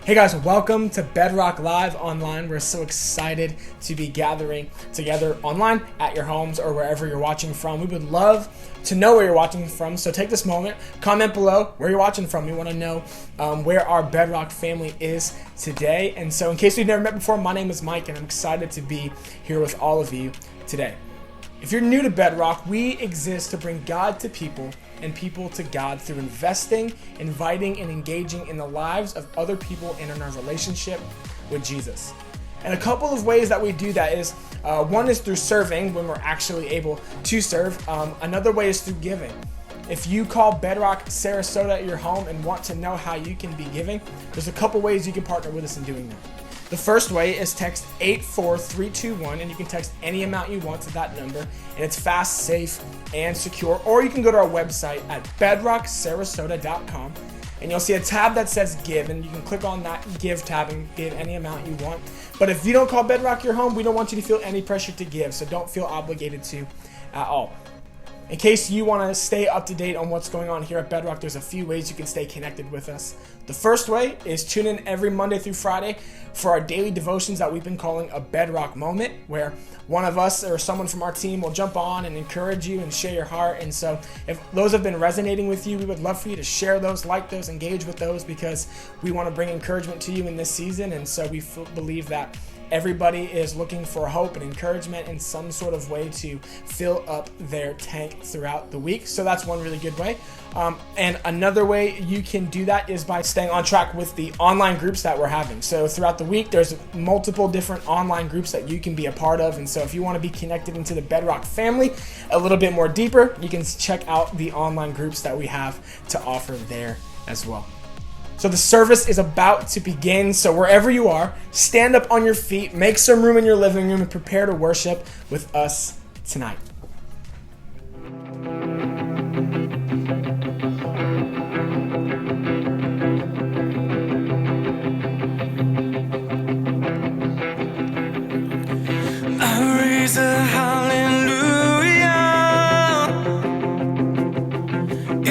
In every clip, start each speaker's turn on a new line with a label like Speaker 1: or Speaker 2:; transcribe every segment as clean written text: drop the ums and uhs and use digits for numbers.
Speaker 1: Hey guys, welcome to Bedrock Live Online. We're so excited to be gathering together online at your homes or wherever you're watching from. We would love to know where you're watching from, so take this moment, comment below where you're watching from. We want to know where our Bedrock family is today. And so in case we've never met before, my name is Mike and I'm excited to be here with all of you today. If you're new to Bedrock, we exist to bring God to people and people to God through investing, inviting, and engaging in the lives of other people and in our relationship with Jesus. And a couple of ways that we do that is, one is through serving when we're actually able to serve. Another way is through giving. If you call Bedrock Sarasota at your home and want to know how you can be giving, there's a couple ways you can partner with us in doing that. The first way is text 84321, and you can text any amount you want to that number, and it's fast, safe, and secure. Or you can go to our website at bedrocksarasota.com, and you'll see a tab that says Give, and you can click on that Give tab and give any amount you want. But if you don't call Bedrock your home, we don't want you to feel any pressure to give, so don't feel obligated to at all. In case you want to stay up to date on what's going on here at Bedrock, there's a few ways you can stay connected with us. The first way is tune in every Monday through Friday for our daily devotions that we've been calling a Bedrock Moment, where one of us or someone from our team will jump on and encourage you and share your heart. And so if those have been resonating with you, we would love for you to share those, like those, engage with those, because we want to bring encouragement to you in this season. And so we believe that everybody is looking for hope and encouragement in some sort of way to fill up their tank throughout the week. So that's one really good way. And another way you can do that is by staying on track with the online groups that we're having. So throughout the week, there's multiple different online groups that you can be a part of. And so if you want to be connected into the Bedrock family a little bit more deeper, you can check out the online groups that we have to offer there as well. So the service is about to begin, so wherever you are, stand up on your feet, make some room in your living room, and prepare to worship with us tonight.
Speaker 2: I raise a hallelujah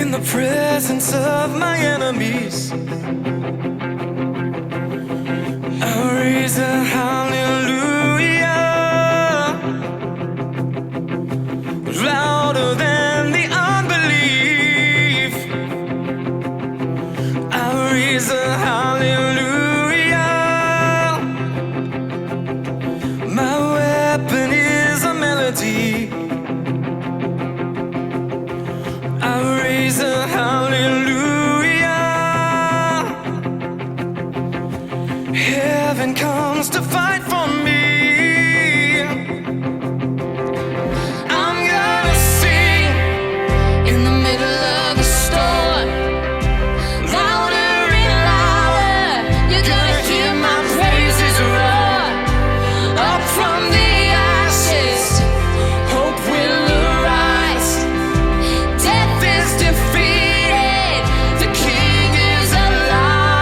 Speaker 2: in the presence of my enemies. I raise a hallelujah louder than the unbelief. I raise a hallelujah. My weapon is a melody. I raise a hallelujah. Heaven comes to fight for me. I'm gonna sing in the middle of the storm, louder and louder. You're gonna hear my praises roar up from the ashes. Hope will arise. Death is defeated. The King is alive.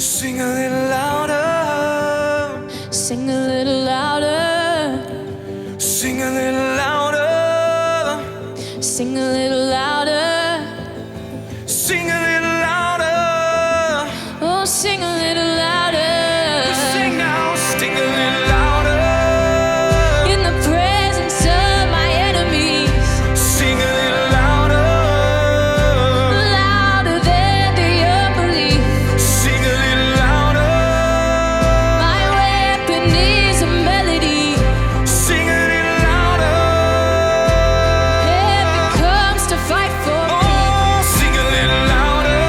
Speaker 2: Sing a little louder.
Speaker 3: Sing a little louder.
Speaker 2: Sing a little louder.
Speaker 3: Sing a little louder.
Speaker 2: Sing a little louder.
Speaker 3: Oh, sing a little louder.
Speaker 2: Sing now, sing a little louder.
Speaker 3: In the presence of my enemies.
Speaker 2: Sing a little louder.
Speaker 3: Louder than the unbelief.
Speaker 2: Sing a little louder.
Speaker 3: My weapon is a melody.
Speaker 2: Sing a little louder.
Speaker 3: Heaven comes to fight for me.
Speaker 2: Oh, sing a little louder.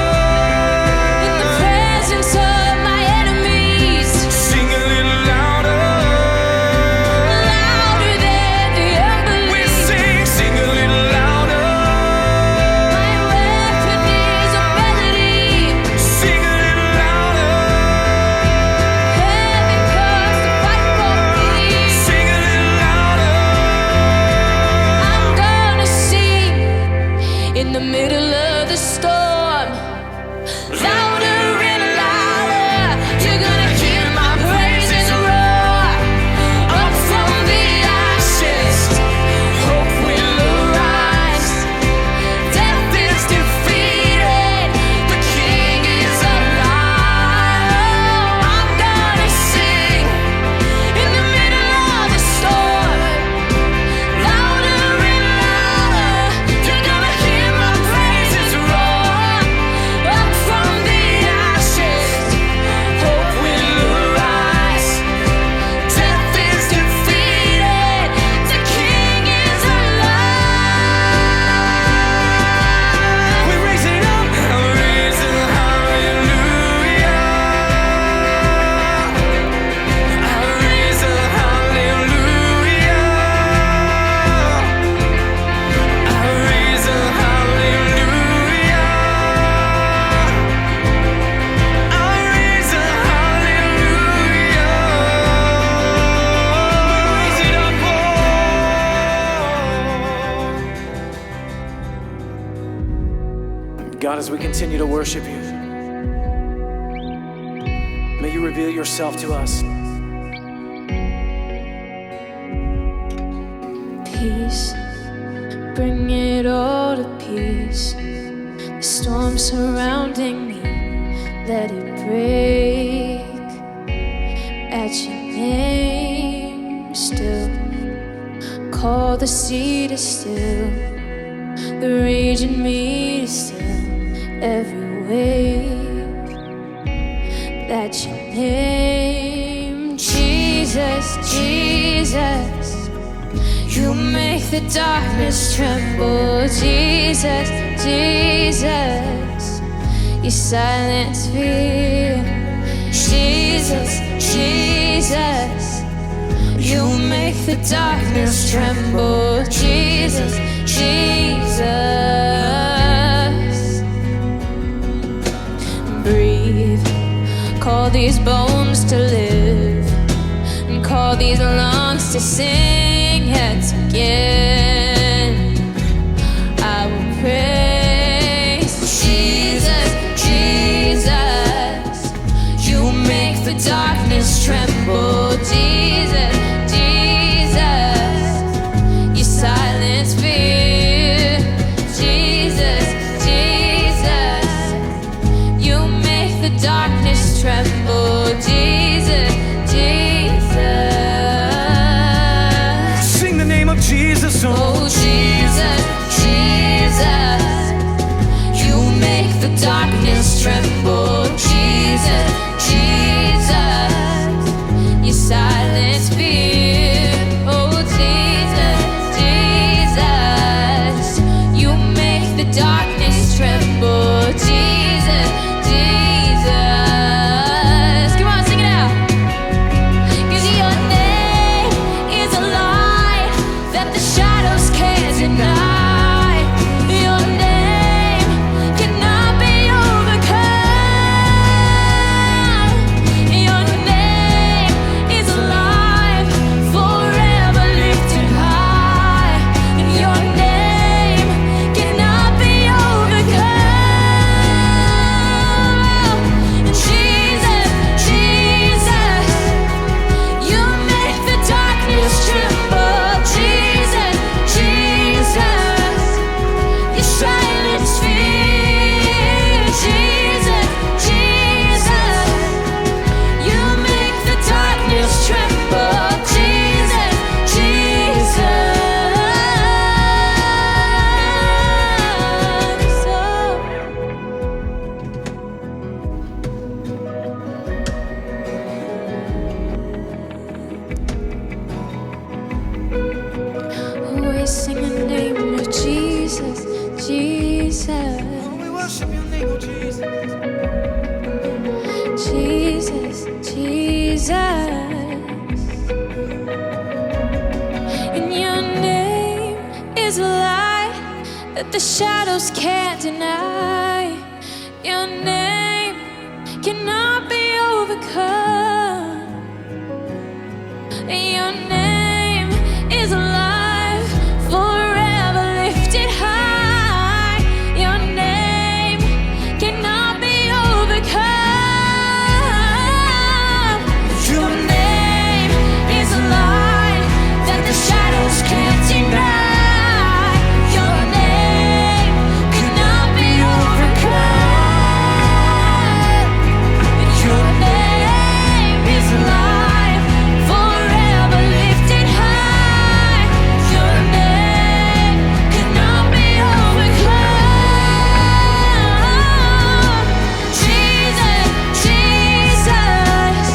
Speaker 3: In the presence of my enemies.
Speaker 2: Sing a little louder.
Speaker 3: Louder than the
Speaker 2: We
Speaker 3: unbelief.
Speaker 2: sing a little louder.
Speaker 3: My weapon is a melody.
Speaker 2: Sing a little louder.
Speaker 3: Heaven comes to fight for me.
Speaker 2: Sing a little louder.
Speaker 3: I'm gonna sing in the middle of the storm. Louder and louder. You're gonna hear my praises roar. Up from the ashes, hope will arise. Death is defeated, the King is alive. I'm gonna sing in the middle of the storm. Louder and louder, you're gonna hear my praises roar. Up from the ashes, hope will arise. Death is defeated, the King is alive.
Speaker 2: We raise it up. Raise it, hallelujah. I raise a hallelujah. I raise a hallelujah. I raise a hallelujah. Raise it up, oh. God, as we continue to worship you, may you reveal yourself to us.
Speaker 3: Peace, bring it all to peace. The storm surrounding me, let it break. At your name, still call the sea to still, the rage in me to still every wave. That your name, Jesus, Jesus. You make the darkness tremble, Jesus, Jesus. You silence fear, Jesus, Jesus. You make the darkness tremble, Jesus, Jesus. Breathe, call these bones to live, and call these lungs to sing yet again. I will praise Jesus, Jesus. You make the darkness tremble, Jesus, Jesus. You silence fear, Jesus, Jesus. You make the darkness tremble, Jesus, Jesus.
Speaker 2: Sing the name of Jesus,
Speaker 3: Oh, Jesus, Jesus. You make the darkness tremble, Jesus, Jesus. You silence fear, oh, Jesus, Jesus. You make the darkness tremble, Jesus, Jesus. Jesus. And your name is a light that the shadows can't deny. Your name cannot be overcome. And your name is alive, forever lifted high. Your name cannot be overcome. Your name is a light that the shadows can't deny. Your name cannot be overcome. Your name is alive, forever lifted high. Your name cannot be overcome. Jesus, Jesus,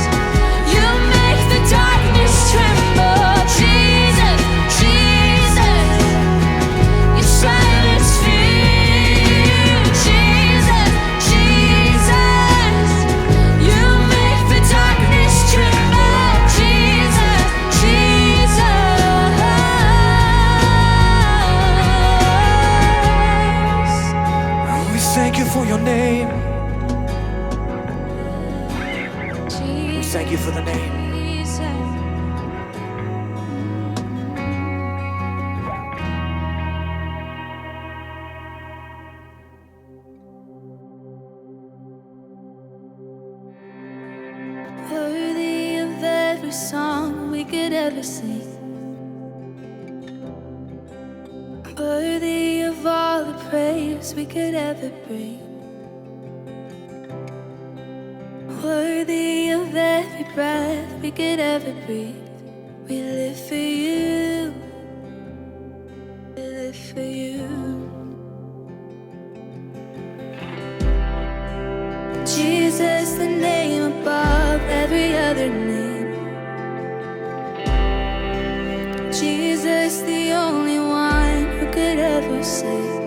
Speaker 3: you make the darkness tremble. Jesus, Jesus, you silence fear. Jesus, Jesus, you make the darkness tremble. Jesus, Jesus.
Speaker 4: We thank you for your name. We thank you for the name.
Speaker 3: Worthy of every song we could ever sing. Worthy of all the praise we could ever bring. Worthy of every breath we could ever breathe. We live for you. We live for you. Jesus, the name above every other name. Jesus, the only one who could ever save.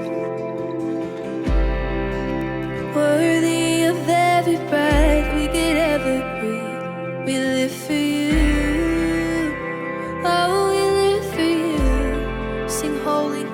Speaker 3: Worthy of every breath we could ever breathe. We live for you. Oh, we live for you. Sing holy.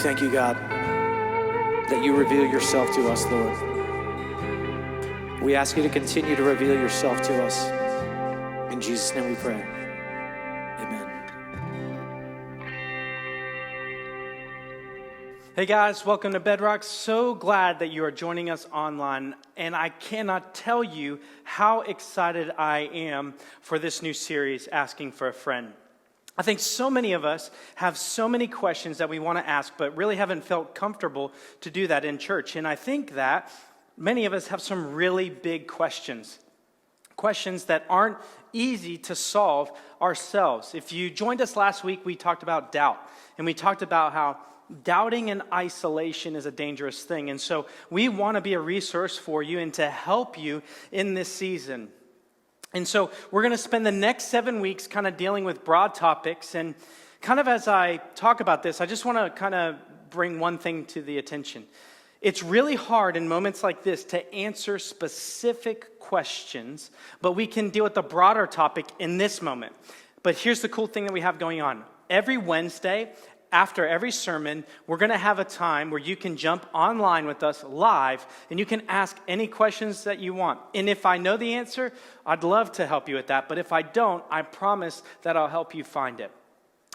Speaker 4: thank you, God, that you reveal yourself to us, Lord. We ask you to continue to reveal yourself to us. In Jesus' name we pray. Amen.
Speaker 5: Hey guys, welcome to Bedrock. So glad that you are joining us online, and I cannot tell you how excited I am for this new series, Asking for a Friend. I think so many of us have so many questions that we want to ask, but really haven't felt comfortable to do that in church. And I think that many of us have some really big questions that aren't easy to solve ourselves. If you joined us last week, we talked about doubt, and we talked about how doubting and isolation is a dangerous thing. And so we want to be a resource for you and to help you in this season. And so we're going to spend the next 7 weeks kind of dealing with broad topics. And kind of as I talk about this, I just want to kind of bring one thing to the attention. It's really hard in moments like this to answer specific questions, but we can deal with the broader topic in this moment. But here's the cool thing that we have going on. Every Wednesday, after every sermon, we're going to have a time where you can jump online with us live and you can ask any questions that you want. And if I know the answer, I'd love to help you with that. But if I don't, I promise that I'll help you find it.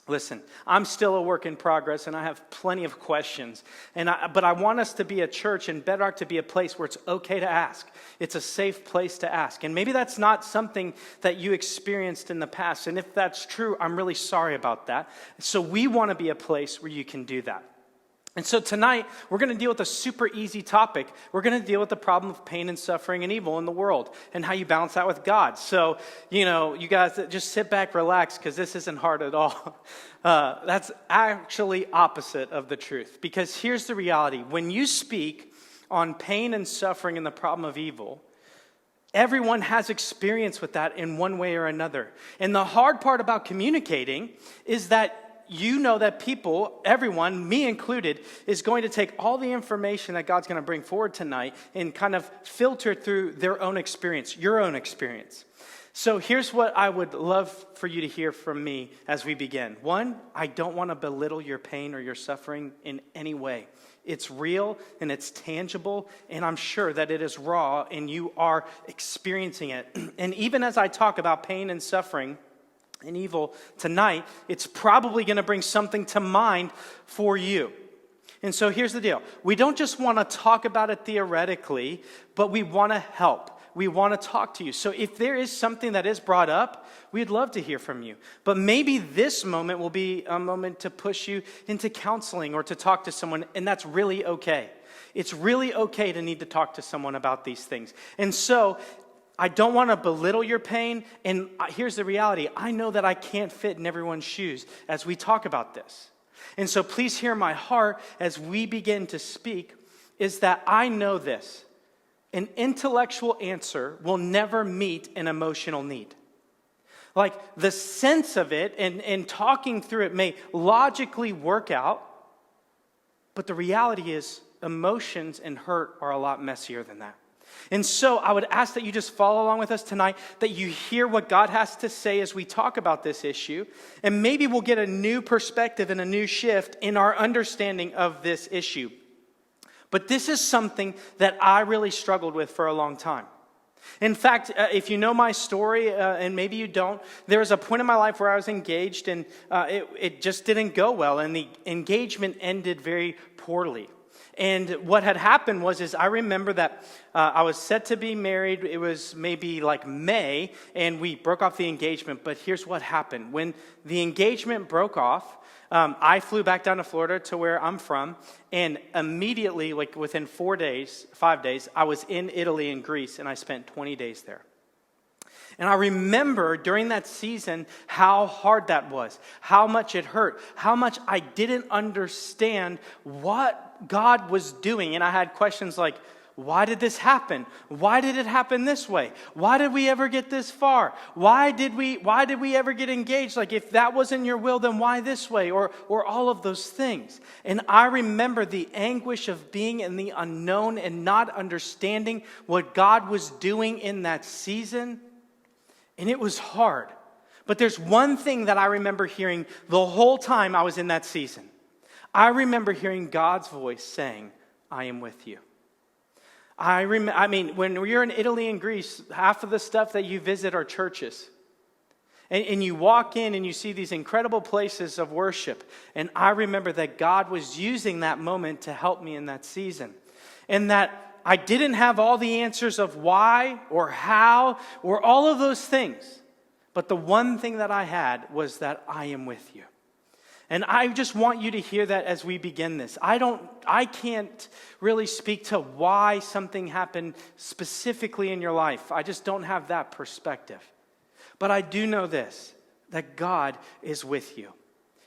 Speaker 5: Listen, I'm still a work in progress and I have plenty of questions. But I want us to be a church and Bedrock to be a place where it's okay to ask. It's a safe place to ask. And maybe that's not something that you experienced in the past. And if that's true, I'm really sorry about that. So we want to be a place where you can do that. And so tonight, we're going to deal with a super easy topic. We're going to deal with the problem of pain and suffering and evil in the world and how you balance that with God. So, you guys just sit back, relax, because this isn't hard at all. That's actually opposite of the truth. Because here's the reality. When you speak on pain and suffering and the problem of evil, everyone has experience with that in one way or another. And the hard part about communicating is that you know that people, everyone, me included, is going to take all the information that God's going to bring forward tonight and kind of filter it through their own experience, your own experience. So here's what I would love for you to hear from me as we begin. One, I don't want to belittle your pain or your suffering in any way. It's real and it's tangible, and I'm sure that it is raw and you are experiencing it. And even as I talk about pain and suffering and evil tonight, it's probably going to bring something to mind for you. And so here's the deal. We don't just want to talk about it theoretically, but we want to help. We want to talk to you. So if there is something that is brought up, we'd love to hear from you. But maybe this moment will be a moment to push you into counseling or to talk to someone, and that's really okay. It's really okay to need to talk to someone about these things. And so I don't want to belittle your pain, and here's the reality. I know that I can't fit in everyone's shoes as we talk about this. And so please hear my heart as we begin to speak, is that I know this. An intellectual answer will never meet an emotional need. Like the sense of it and talking through it may logically work out, but the reality is emotions and hurt are a lot messier than that. And so I would ask that you just follow along with us tonight, that you hear what God has to say as we talk about this issue, and maybe we'll get a new perspective and a new shift in our understanding of this issue. But this is something that I really struggled with for a long time. In fact, if you know my story, and maybe you don't, there was a point in my life where I was engaged, and it just didn't go well, and the engagement ended very poorly. And what had happened was I remember that I was set to be married. It was maybe like May, and we broke off the engagement. But here's what happened. When the engagement broke off, I flew back down to Florida to where I'm from, and immediately, like within 5 days, I was in Italy and Greece, and I spent 20 days there. And I remember during that season how hard that was, how much it hurt, how much I didn't understand what God was doing. And I had questions like, why did this happen? Why did it happen this way? Why did we ever get this far? Why did we ever get engaged? Like, if that wasn't your will, then why this way? Or all of those things. And I remember the anguish of being in the unknown and not understanding what God was doing in that season. And it was hard. But there's one thing that I remember hearing the whole time I was in that season. I remember hearing God's voice saying, I am with you. I mean, when you're in Italy and Greece, half of the stuff that you visit are churches. And you walk in and you see these incredible places of worship. And I remember that God was using that moment to help me in that season. And that I didn't have all the answers of why or how or all of those things. But the one thing that I had was that I am with you. And I just want you to hear that as we begin this. I can't really speak to why something happened specifically in your life. I just don't have that perspective. But I do know this, that God is with you.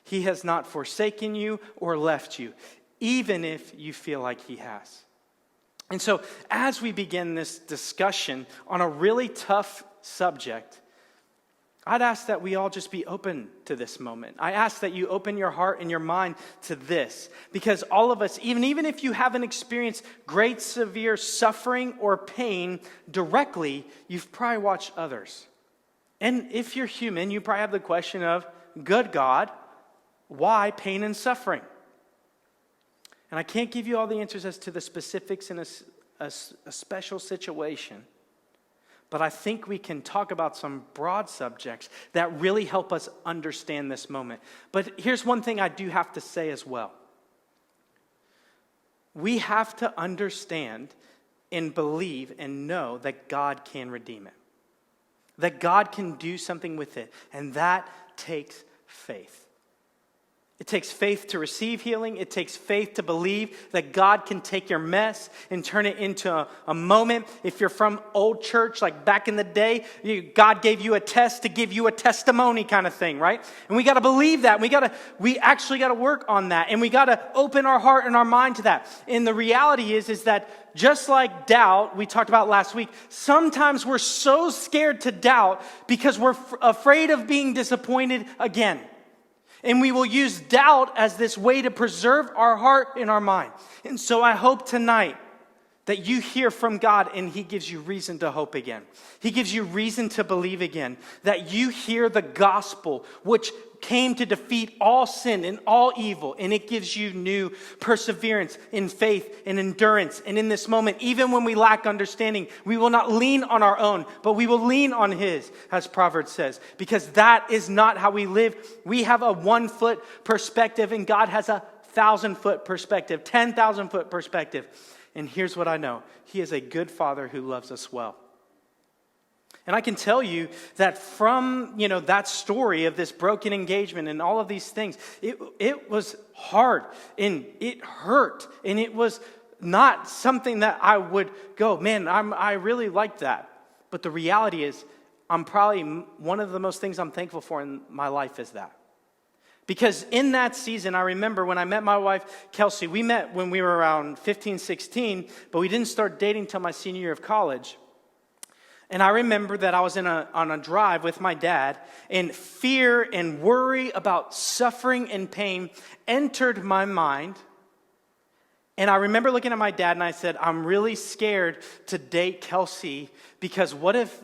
Speaker 5: He has not forsaken you or left you, even if you feel like he has. And so as we begin this discussion on a really tough subject, I'd ask that we all just be open to this moment. I ask that you open your heart and your mind to this. Because all of us, even if you haven't experienced great severe suffering or pain directly, you've probably watched others. And if you're human, you probably have the question of, good God, why pain and suffering? And I can't give you all the answers as to the specifics in a special situation. But I think we can talk about some broad subjects that really help us understand this moment. But here's one thing I do have to say as well. We have to understand and believe and know that God can redeem it. That God can do something with it. And that takes faith. It takes faith to receive healing. It takes faith to believe that God can take your mess and turn it into a moment. If you're from old church, like back in the day, God gave you a test to give you a testimony kind of thing, right? And we got to believe that. We actually got to work on that. And we got to open our heart and our mind to that. And the reality is that just like doubt, we talked about last week, sometimes we're so scared to doubt because we're afraid of being disappointed again. And we will use doubt as this way to preserve our heart and our mind. And so I hope tonight that you hear from God and he gives you reason to hope again. He gives you reason to believe again. That you hear the gospel, which came to defeat all sin and all evil. And it gives you new perseverance in faith and endurance. And in this moment, even when we lack understanding, we will not lean on our own, but we will lean on his, as Proverbs says. Because that is not how we live. We have a 1-foot perspective and God has a 1,000-foot perspective, 10,000-foot perspective. And here's what I know. He is a good father who loves us well. And I can tell you that from, that story of this broken engagement and all of these things, it was hard and it hurt. And it was not something that I would go, man, I really like that. But the reality is, I'm probably one of the most things I'm thankful for in my life is that. Because in that season, I remember when I met my wife, Kelsey, we met when we were around 15, 16, but we didn't start dating until my senior year of college. And I remember that I was on a drive with my dad, and fear and worry about suffering and pain entered my mind. And I remember looking at my dad and I said, I'm really scared to date Kelsey because what if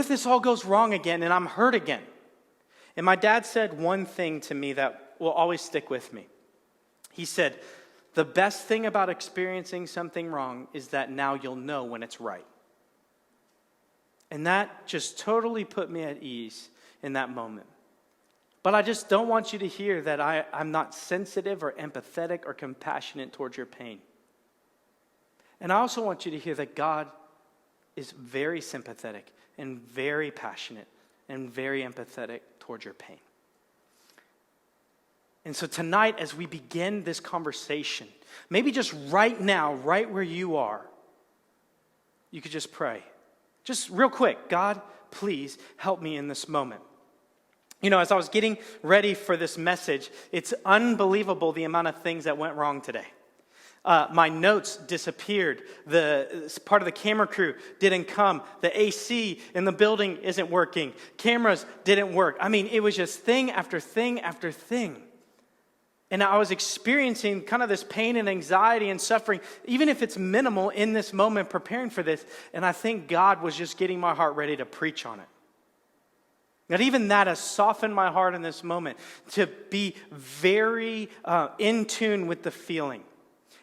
Speaker 5: this all goes wrong again and I'm hurt again? And my dad said one thing to me that will always stick with me. He said, the best thing about experiencing something wrong is that now you'll know when it's right. And that just totally put me at ease in that moment. But I just don't want you to hear that I'm not sensitive or empathetic or compassionate towards your pain. And I also want you to hear that God is very sympathetic and very passionate and very empathetic towards your pain. And so tonight, as we begin this conversation, maybe just right now, right where you are, you could just pray. Just real quick, God, please help me in this moment. As I was getting ready for this message, it's unbelievable the amount of things that went wrong today. My notes disappeared. The part of the camera crew didn't come. The AC in the building isn't working. Cameras didn't work. I mean, it was just thing after thing after thing. And I was experiencing kind of this pain and anxiety and suffering, even if it's minimal in this moment preparing for this. And I think God was just getting my heart ready to preach on it. That even that has softened my heart in this moment to be very in tune with the feeling.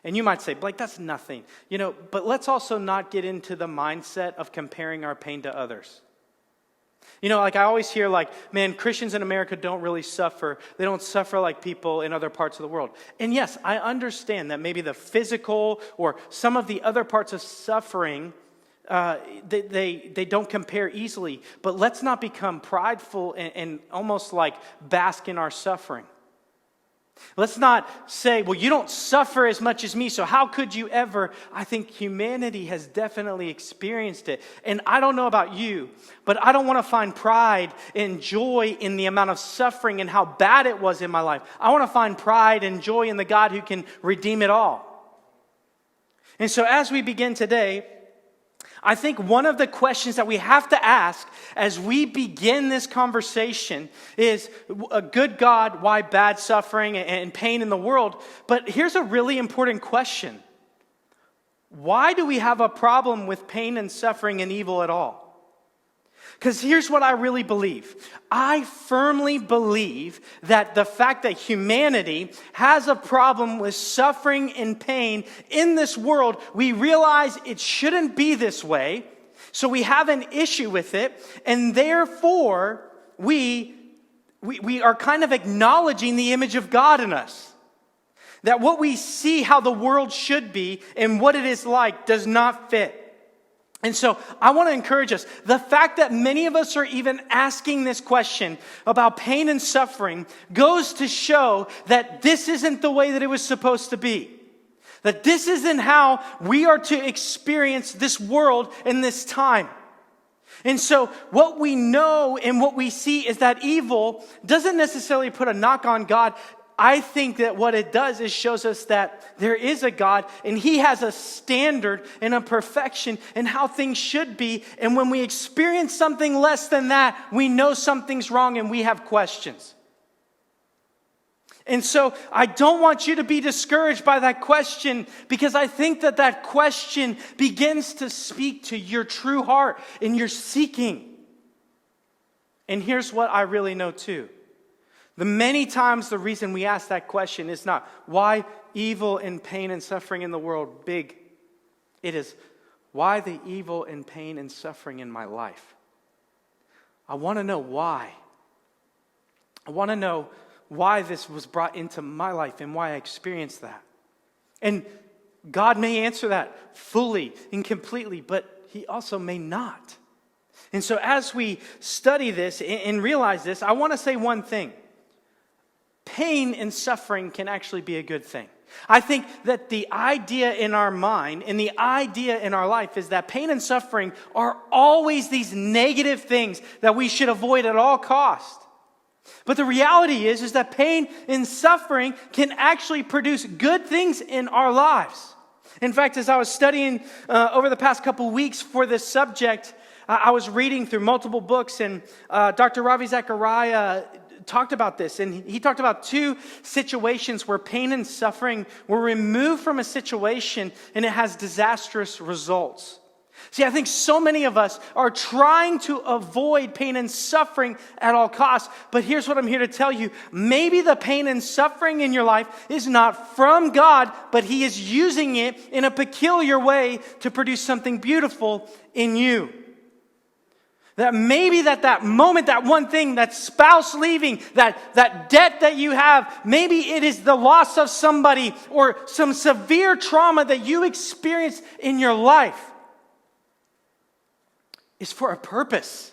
Speaker 5: And you might say, Blake, that's nothing. But let's also not get into the mindset of comparing our pain to others. I always hear man, Christians in America don't really suffer. They don't suffer like people in other parts of the world. And yes, I understand that maybe the physical or some of the other parts of suffering, they don't compare easily. But let's not become prideful and almost bask in our suffering. Let's not say, well, you don't suffer as much as me, so how could you ever? I think humanity has definitely experienced it. And I don't know about you, but I don't want to find pride and joy in the amount of suffering and how bad it was in my life. I want to find pride and joy in the God who can redeem it all. And so as we begin today, I think one of the questions that we have to ask as we begin this conversation is, a good God, why bad suffering and pain in the world? But here's a really important question. Why do we have a problem with pain and suffering and evil at all? Because here's what I really believe. I firmly believe that the fact that humanity has a problem with suffering and pain in this world, we realize it shouldn't be this way. So we have an issue with it. And therefore, we are kind of acknowledging the image of God in us. That what we see how the world should be and what it is like does not fit. And so I want to encourage us. The fact that many of us are even asking this question about pain and suffering goes to show that this isn't the way that it was supposed to be. That this isn't how we are to experience this world in this time. And so what we know and what we see is that evil doesn't necessarily put a knock on God. I think that what it does is shows us that there is a God and He has a standard and a perfection in how things should be. And when we experience something less than that, we know something's wrong and we have questions. And so I don't want you to be discouraged by that question, because I think that that question begins to speak to your true heart and your seeking. And here's what I really know too. The many times the reason we ask that question is not why evil and pain and suffering in the world big. It is why the evil and pain and suffering in my life. I want to know why. I want to know why this was brought into my life and why I experienced that. And God may answer that fully and completely, but He also may not. And so as we study this and realize this, I want to say one thing. Pain and suffering can actually be a good thing. I think that the idea in our mind and the idea in our life is that pain and suffering are always these negative things that we should avoid at all costs. But the reality is that pain and suffering can actually produce good things in our lives. In fact, as I was studying over the past couple weeks for this subject, I was reading through multiple books, and Dr. Ravi Zachariah talked about this, and he talked about two situations where pain and suffering were removed from a situation and it has disastrous results. See, I think so many of us are trying to avoid pain and suffering at all costs, but here's what I'm here to tell you. Maybe the pain and suffering in your life is not from God, but He is using it in a peculiar way to produce something beautiful in you. That maybe that moment, that one thing, that spouse leaving, that debt that you have, maybe it is the loss of somebody or some severe trauma that you experienced in your life. Is for a purpose.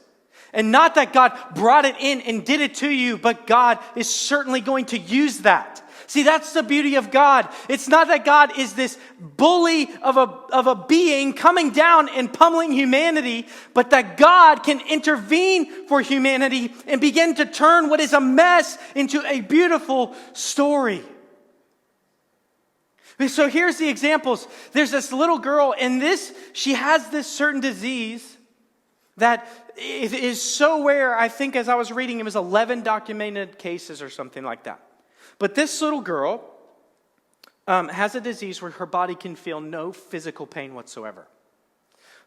Speaker 5: And not that God brought it in and did it to you, but God is certainly going to use that. See, that's the beauty of God. It's not that God is this bully of a being coming down and pummeling humanity, but that God can intervene for humanity and begin to turn what is a mess into a beautiful story. So here's the examples. There's this little girl, and she has this certain disease that it is so rare. I think as I was reading, it was 11 documented cases or something like that. But this little girl has a disease where her body can feel no physical pain whatsoever.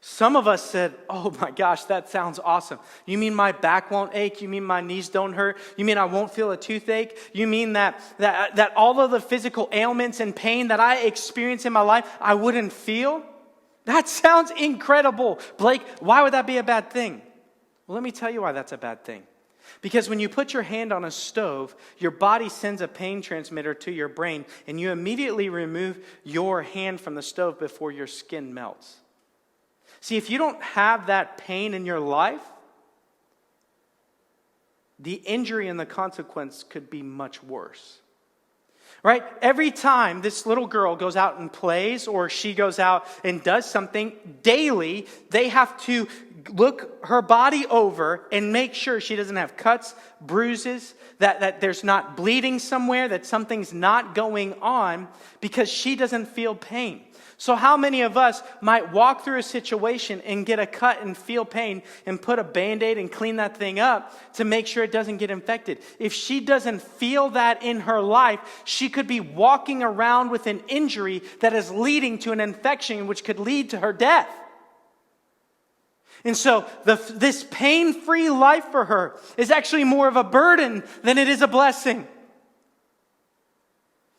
Speaker 5: Some of us said, oh my gosh, that sounds awesome. You mean my back won't ache? You mean my knees don't hurt? You mean I won't feel a toothache? You mean that all of the physical ailments and pain that I experience in my life, I wouldn't feel? That sounds incredible. Blake, why would that be a bad thing? Well, let me tell you why that's a bad thing. Because when you put your hand on a stove, your body sends a pain transmitter to your brain, and you immediately remove your hand from the stove before your skin melts. See, if you don't have that pain in your life, the injury and the consequence could be much worse. Right? Every time this little girl goes out and plays, or she goes out and does something daily, they have to look her body over and make sure she doesn't have cuts, bruises, that there's not bleeding somewhere, that something's not going on, because she doesn't feel pain. So how many of us might walk through a situation and get a cut and feel pain and put a Band-Aid and clean that thing up to make sure it doesn't get infected? If she doesn't feel that in her life, she could be walking around with an injury that is leading to an infection which could lead to her death. And so this pain-free life for her is actually more of a burden than it is a blessing.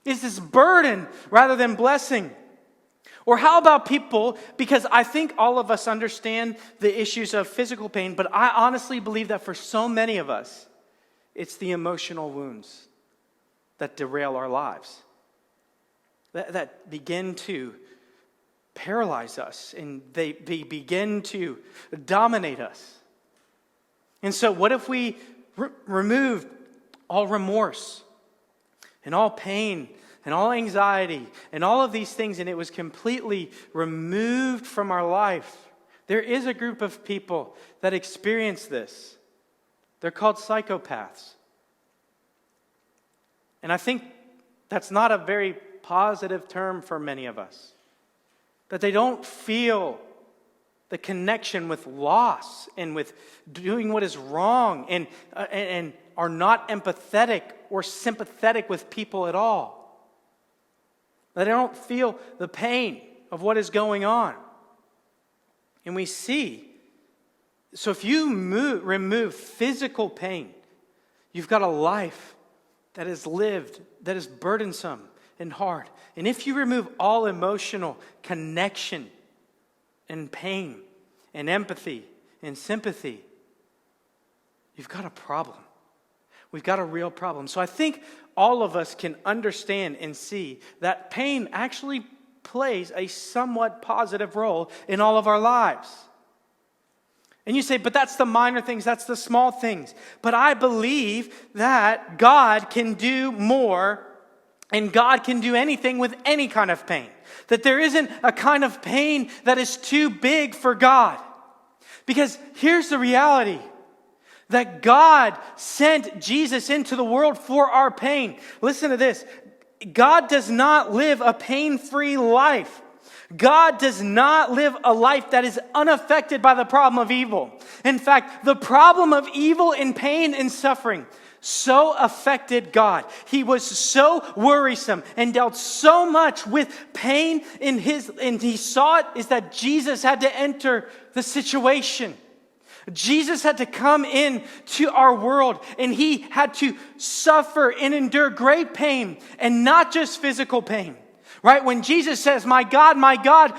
Speaker 5: It's this burden rather than blessing. Or how about people, because I think all of us understand the issues of physical pain, but I honestly believe that for so many of us, it's the emotional wounds that derail our lives, that begin to paralyze us, and they begin to dominate us. And so what if we remove all remorse and all pain and all anxiety and all of these things, and it was completely removed from our life? There is a group of people that experience this. They're called psychopaths. And I think that's not a very positive term for many of us. That they don't feel the connection with loss and with doing what is wrong, and are not empathetic or sympathetic with people at all. That they don't feel the pain of what is going on. And we see, so if you remove physical pain, you've got a life that is lived, that is burdensome and hard. And if you remove all emotional connection and pain and empathy and sympathy, you've got a problem. We've got a real problem. So I think all of us can understand and see that pain actually plays a somewhat positive role in all of our lives. And you say, but that's the minor things, that's the small things. But I believe that God can do more, and God can do anything with any kind of pain. That there isn't a kind of pain that is too big for God. Because here's the reality. That God sent Jesus into the world for our pain. Listen to this. God does not live a pain-free life. God does not live a life that is unaffected by the problem of evil. In fact, the problem of evil and pain and suffering so affected God. He was so worrisome and dealt so much with pain and he saw it is that Jesus had to enter the situation. Jesus had to come in to our world, and he had to suffer and endure great pain, and not just physical pain. Right? When Jesus says, my God,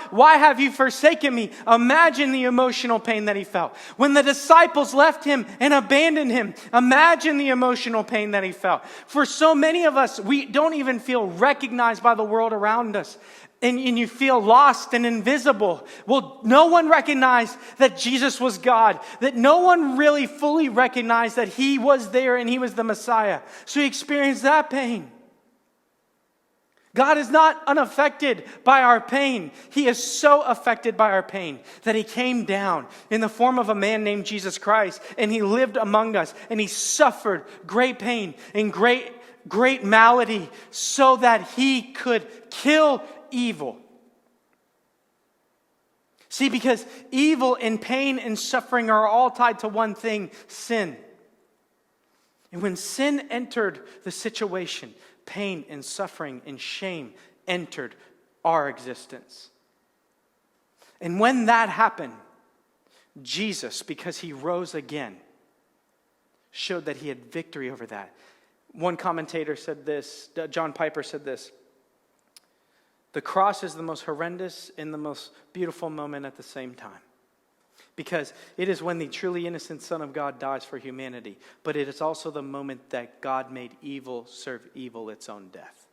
Speaker 5: why have you forsaken me? Imagine the emotional pain that he felt. When the disciples left him and abandoned him, imagine the emotional pain that he felt. For so many of us, we don't even feel recognized by the world around us. And you feel lost and invisible. Well, no one recognized that Jesus was God. That no one really fully recognized that he was there and he was the Messiah. So he experienced that pain. God is not unaffected by our pain. He is so affected by our pain that he came down in the form of a man named Jesus Christ, and he lived among us, and he suffered great pain and great malady so that he could kill evil. See, because evil and pain and suffering are all tied to one thing: sin. And when sin entered the situation, pain and suffering and shame entered our existence. And when that happened, Jesus, because he rose again, showed that he had victory over that. One commentator said this, John Piper said this: the cross is the most horrendous and the most beautiful moment at the same time. Because it is when the truly innocent Son of God dies for humanity, but it is also the moment that God made evil serve evil its own death.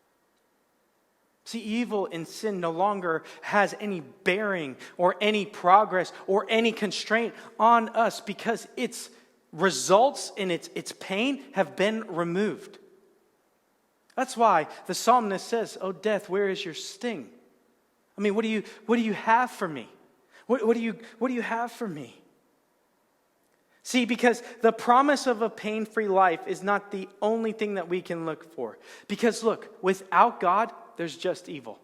Speaker 5: See, evil and sin no longer has any bearing or any progress or any constraint on us because its results and its pain have been removed. That's why the psalmist says, "Oh death, where is your sting?" I mean, what do you have for me? What do you have for me? See, because the promise of a pain-free life is not the only thing that we can look for. Because look, without God, there's just evil.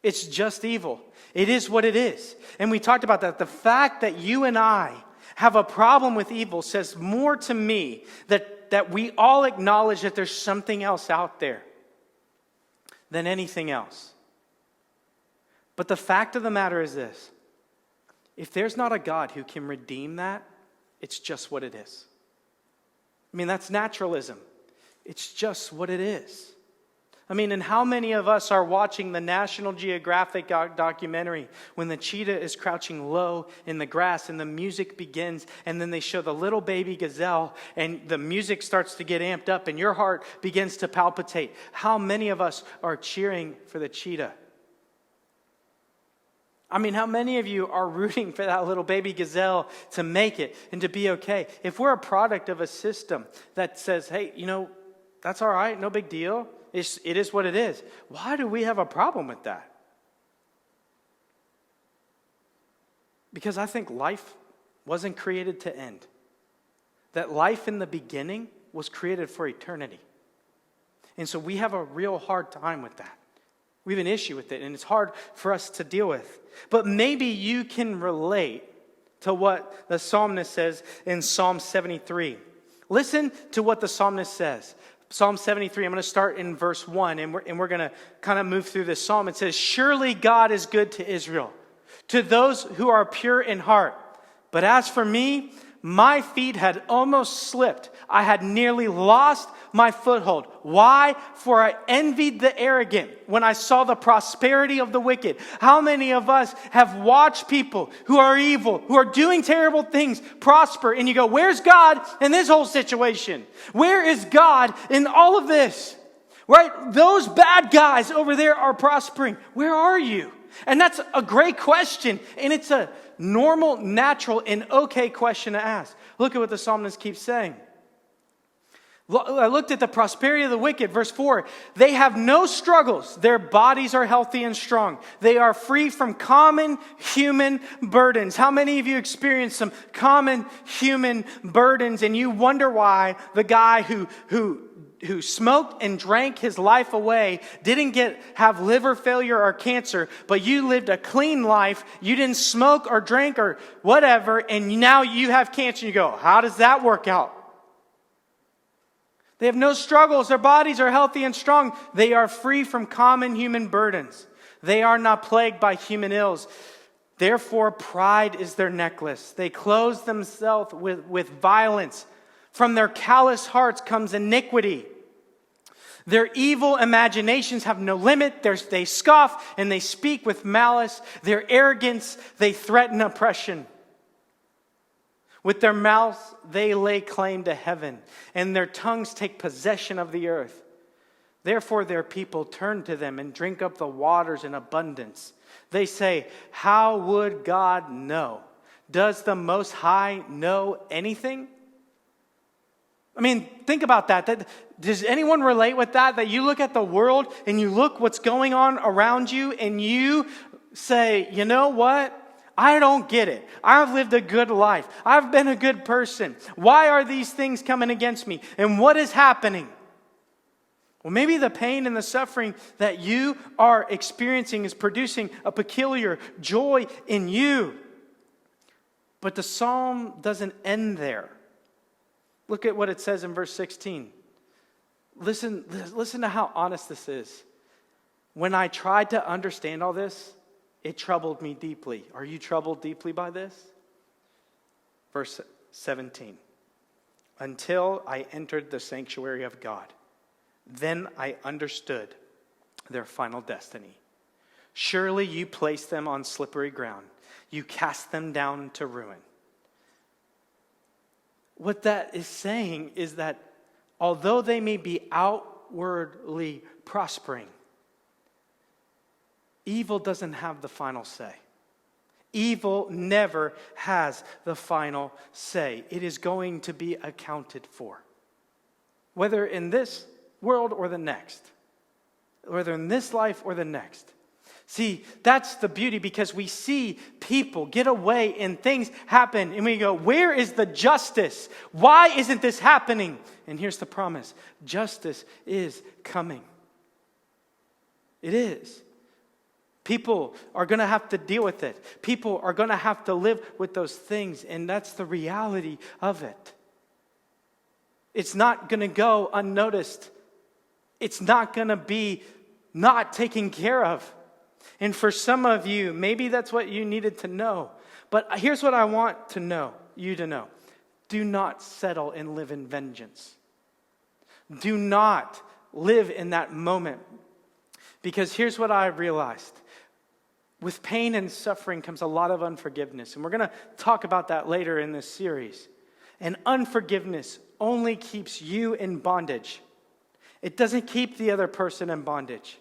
Speaker 5: It's just evil. It is what it is. And we talked about that. The fact that you and I have a problem with evil says more to me that we all acknowledge that there's something else out there than anything else. But the fact of the matter is this: if there's not a God who can redeem that, it's just what it is. I mean, that's naturalism. It's just what it is. I mean, and how many of us are watching the National Geographic documentary when the cheetah is crouching low in the grass and the music begins, and then they show the little baby gazelle and the music starts to get amped up and your heart begins to palpitate? How many of us are cheering for the cheetah? I mean, how many of you are rooting for that little baby gazelle to make it and to be okay? If we're a product of a system that says, hey, that's all right, no big deal. It is what it is. Why do we have a problem with that? Because I think life wasn't created to end. That life in the beginning was created for eternity. And so we have a real hard time with that. We have an issue with it, and it's hard for us to deal with. But maybe you can relate to what the psalmist says in Psalm 73. Listen to what the psalmist says. Psalm 73, I'm going to start in verse 1, and we're going to kind of move through this psalm. It says, "Surely God is good to Israel, to those who are pure in heart. But as for me, my feet had almost slipped. I had nearly lost my foothold. Why? For I envied the arrogant when I saw the prosperity of the wicked." How many of us have watched people who are evil, who are doing terrible things, prosper, and you go, where's God in this whole situation? Where is God in all of this? Right? Those bad guys over there are prospering. Where are you? And that's a great question, and it's a normal, natural, and okay question to ask. Look at what the psalmist keeps saying. I looked at the prosperity of the wicked, verse 4. "They have no struggles. Their bodies are healthy and strong. They are free from common human burdens." How many of you experienced some common human burdens and you wonder why the guy who smoked and drank his life away didn't have liver failure or cancer, but you lived a clean life, you didn't smoke or drink or whatever, and now you have cancer, and you go, how does that work out? They have no struggles, their bodies are healthy and strong. They are free from common human burdens. They are not plagued by human ills. Therefore, pride is their necklace. They clothe themselves with violence. From their callous hearts comes iniquity. Their evil imaginations have no limit. They scoff and they speak with malice. Their arrogance, they threaten oppression. With their mouths, they lay claim to heaven, and their tongues take possession of the earth. Therefore, their people turn to them and drink up the waters in abundance. They say, "How would God know? Does the Most High know anything?" I mean, think about that. Does anyone relate with that? That you look at the world and you look what's going on around you and you say, you know what? I don't get it. I've lived a good life. I've been a good person. Why are these things coming against me? And what is happening? Well, maybe the pain and the suffering that you are experiencing is producing a peculiar joy in you. But the psalm doesn't end there. Look at what it says in verse 16. Listen to how honest this is. When I tried to understand all this, it troubled me deeply. Are you troubled deeply by this? Verse 17. Until I entered the sanctuary of God, then I understood their final destiny. Surely you place them on slippery ground. You cast them down to ruin. What that is saying is that although they may be outwardly prospering, evil doesn't have the final say. Evil never has the final say. It is going to be accounted for. Whether in this world or the next. Whether in this life or the next. See, that's the beauty, because we see people get away and things happen and we go, where is the justice? Why isn't this happening? And here's the promise. Justice is coming. It is. People are going to have to deal with it. People are going to have to live with those things, and that's the reality of it. It's not going to go unnoticed. It's not going to be not taken care of. And for some of you, maybe that's what you needed to know. But here's what I want you to know. Do not settle and live in vengeance. Do not live in that moment. Because here's what I realized. With pain and suffering comes a lot of unforgiveness. And we're going to talk about that later in this series. And unforgiveness only keeps you in bondage. It doesn't keep the other person in bondage.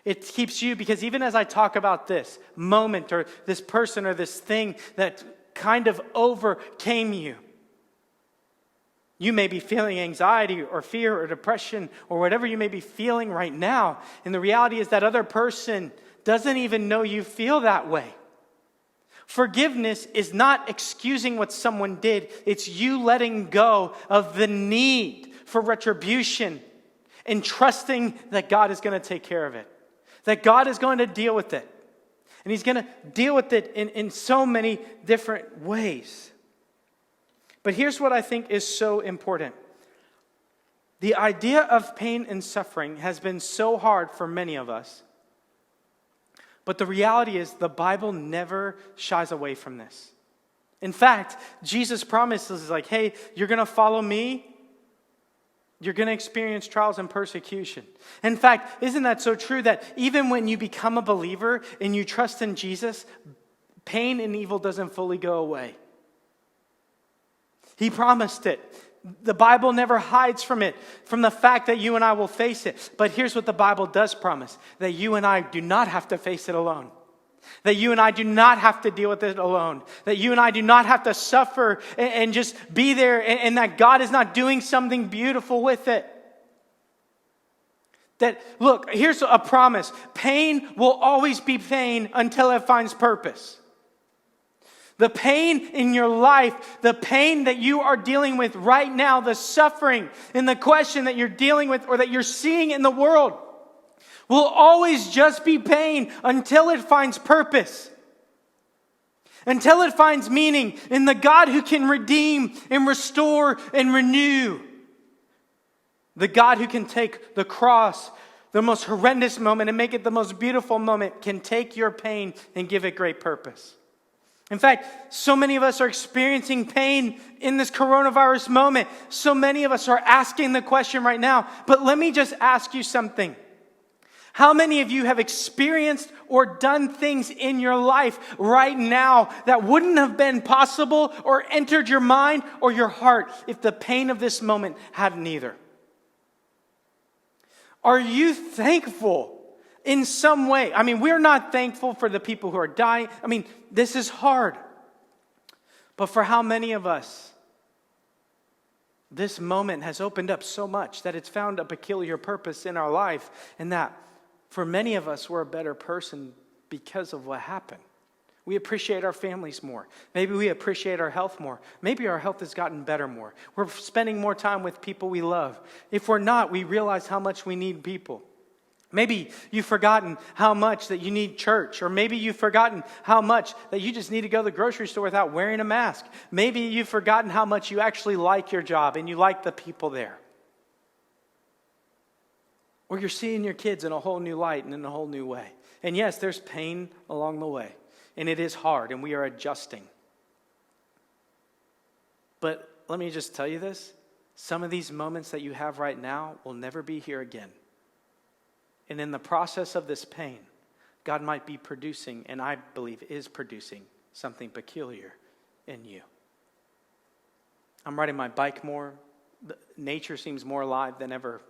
Speaker 5: It keeps you, because even as I talk about this moment or this person or this thing that kind of overcame you, you may be feeling anxiety or fear or depression or whatever you may be feeling right now. And the reality is that other person doesn't even know you feel that way. Forgiveness is not excusing what someone did. It's you letting go of the need for retribution and trusting that God is going to take care of it. That God is going to deal with it. And He's going to deal with it in so many different ways. But here's what I think is so important. The idea of pain and suffering has been so hard for many of us. But the reality is the Bible never shies away from this. In fact, Jesus promises like, hey, you're going to follow me. You're going to experience trials and persecution. In fact, isn't that so true that even when you become a believer and you trust in Jesus, pain and evil doesn't fully go away? He promised it. The Bible never hides from it, from the fact that you and I will face it. But here's what the Bible does promise, that you and I do not have to face it alone. That you and I do not have to deal with it alone. That you and I do not have to suffer and just be there, and that God is not doing something beautiful with it. That, look, here's a promise. Pain will always be pain until it finds purpose. The pain in your life, the pain that you are dealing with right now, the suffering and the question that you're dealing with or that you're seeing in the world will always just be pain until it finds purpose. Until it finds meaning in the God who can redeem and restore and renew. The God who can take the cross, the most horrendous moment, and make it the most beautiful moment, can take your pain and give it great purpose. In fact, so many of us are experiencing pain in this coronavirus moment. So many of us are asking the question right now. But let me just ask you something. How many of you have experienced or done things in your life right now that wouldn't have been possible or entered your mind or your heart if the pain of this moment hadn't either? Are you thankful in some way? I mean, we're not thankful for the people who are dying. I mean, this is hard. But for how many of us, this moment has opened up so much that it's found a peculiar purpose in our life, and that for many of us, we're a better person because of what happened. We appreciate our families more. Maybe we appreciate our health more. Maybe our health has gotten better more. We're spending more time with people we love. If we're not, we realize how much we need people. Maybe you've forgotten how much that you need church. Or maybe you've forgotten how much that you just need to go to the grocery store without wearing a mask. Maybe you've forgotten how much you actually like your job and you like the people there. Or you're seeing your kids in a whole new light and in a whole new way. And yes, there's pain along the way. And it is hard, and we are adjusting. But let me just tell you this. Some of these moments that you have right now will never be here again. And in the process of this pain, God might be producing, and I believe is producing, something peculiar in you. I'm riding my bike more. Nature seems more alive than ever.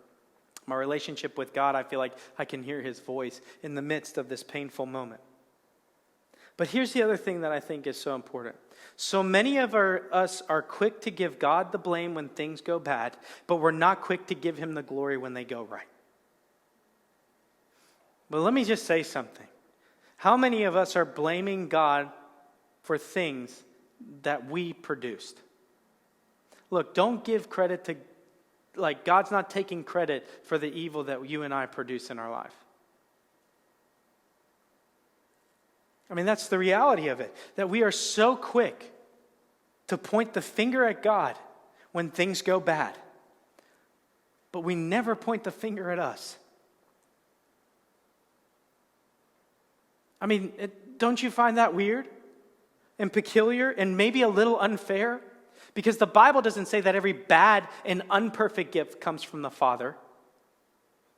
Speaker 5: My relationship with God, I feel like I can hear his voice in the midst of this painful moment. But here's the other thing that I think is so important. So many of us are quick to give God the blame when things go bad, but we're not quick to give him the glory when they go right. But let me just say something. How many of us are blaming God for things that we produced? Look, don't give credit to, God's not taking credit for the evil that you and I produce in our life. I mean, that's the reality of it, that we are so quick to point the finger at God when things go bad, but we never point the finger at us. I mean, don't you find that weird and peculiar and maybe a little unfair? Because the Bible doesn't say that every bad and unperfect gift comes from the Father.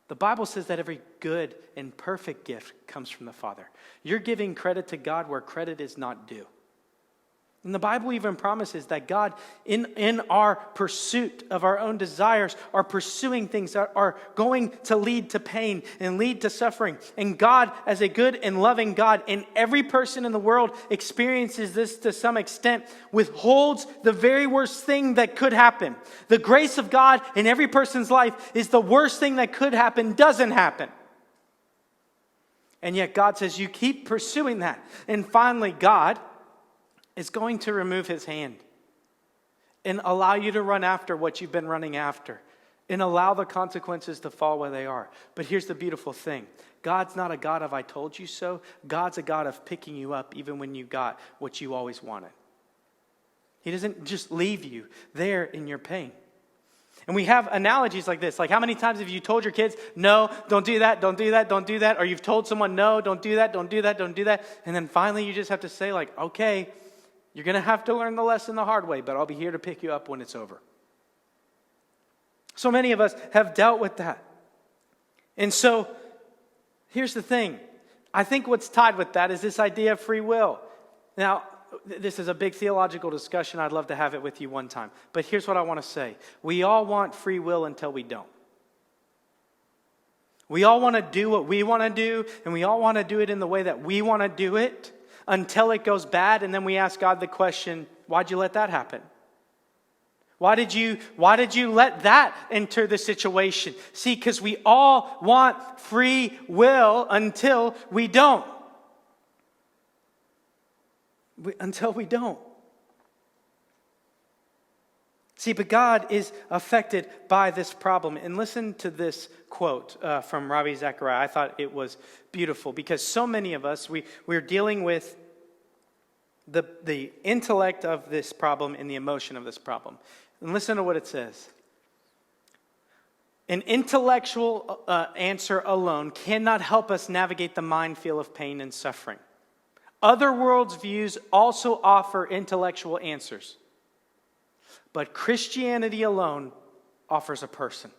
Speaker 5: The Bible says that every good and perfect gift comes from the Father. You're giving credit to God where credit is not due. And the Bible even promises that God, in our pursuit of our own desires, are pursuing things that are going to lead to pain and lead to suffering. And God, as a good and loving God, and every person in the world experiences this to some extent, withholds the very worst thing that could happen. The grace of God in every person's life is the worst thing that could happen doesn't happen. And yet God says, you keep pursuing that. And finally, God is going to remove his hand and allow you to run after what you've been running after and allow the consequences to fall where they are. But here's the beautiful thing. God's not a God of I told you so. God's a God of picking you up even when you got what you always wanted. He doesn't just leave you there in your pain. And we have analogies like this. Like, how many times have you told your kids, no, don't do that, don't do that, don't do that? Or you've told someone, no, don't do that, don't do that, don't do that. And then finally you just have to say, like, okay, you're going to have to learn the lesson the hard way, but I'll be here to pick you up when it's over. So many of us have dealt with that. And so, here's the thing. I think what's tied with that is this idea of free will. Now, this is a big theological discussion. I'd love to have it with you one time. But here's what I want to say. We all want free will until we don't. We all want to do what we want to do, and we all want to do it in the way that we want to do it, until it goes bad, and then we ask God the question, why'd you let that happen? Why did you let that enter the situation? See, because we all want free will until we don't. Until we don't. See, but God is affected by this problem. And listen to this quote from Ravi Zachariah. I thought it was beautiful because so many of us, we're dealing with the intellect of this problem and the emotion of this problem. And listen to what it says. An intellectual answer alone cannot help us navigate the minefield of pain and suffering. Other world's views also offer intellectual answers. But Christianity alone offers a person.